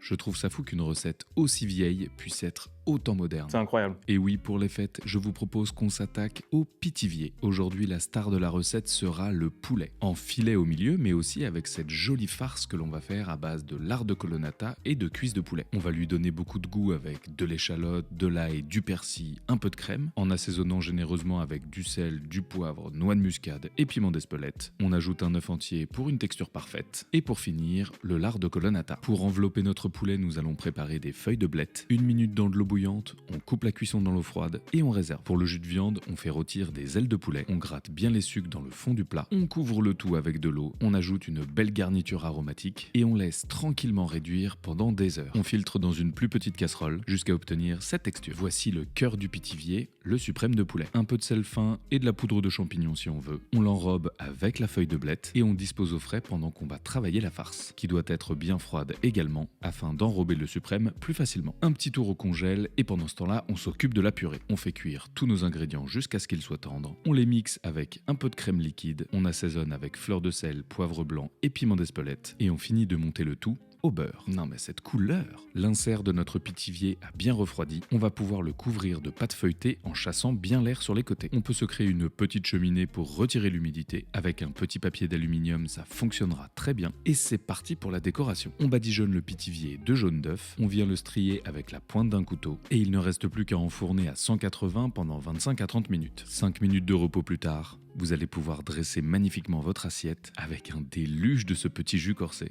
Je trouve ça fou qu'une recette aussi vieille puisse être autant moderne. C'est incroyable. Et oui, pour les fêtes, je vous propose qu'on s'attaque au pitivier. Aujourd'hui, la star de la recette sera le poulet, en filet au milieu, mais aussi avec cette jolie farce que l'on va faire à base de lard de colonnata et de cuisses de poulet. On va lui donner beaucoup de goût avec de l'échalote, de l'ail, du persil, un peu de crème, en assaisonnant généreusement avec du sel, du poivre, noix de muscade et piment d'Espelette. On ajoute un œuf entier pour une texture parfaite. Et pour finir, le lard de colonnata. Pour envelopper notre poulet, nous allons préparer des feuilles de blette. 1 minute dans de l'eau bouillante, on coupe la cuisson dans l'eau froide et on réserve. Pour le jus de viande, on fait rôtir des ailes de poulet, on gratte bien les sucs dans le fond du plat, on couvre le tout avec de l'eau, on ajoute une belle garniture aromatique et on laisse tranquillement réduire pendant des heures. On filtre dans une plus petite casserole jusqu'à obtenir cette texture. Voici le cœur du pitivier, le suprême de poulet. Un peu de sel fin et de la poudre de champignons si on veut. On l'enrobe avec la feuille de blette et on dispose au frais pendant qu'on va travailler la farce, qui doit être bien froide également afin d'enrober le suprême plus facilement. Un petit tour au congèle et pendant ce temps-là, on s'occupe de la purée. On fait cuire tous nos ingrédients jusqu'à ce qu'ils soient tendres. On les mixe avec un peu de crème liquide, on assaisonne avec fleur de sel, poivre blanc et piment d'Espelette et on finit de monter le tout au beurre. Non mais cette couleur! L'insert de notre pitivier a bien refroidi, on va pouvoir le couvrir de pâte feuilletée en chassant bien l'air sur les côtés. On peut se créer une petite cheminée pour retirer l'humidité. Avec un petit papier d'aluminium, ça fonctionnera très bien. Et c'est parti pour la décoration. On badigeonne le pitivier de jaune d'œuf, on vient le strier avec la pointe d'un couteau et il ne reste plus qu'à enfourner à 180 pendant 25 à 30 minutes. 5 minutes de repos plus tard, vous allez pouvoir dresser magnifiquement votre assiette avec un déluge de ce petit jus corsé.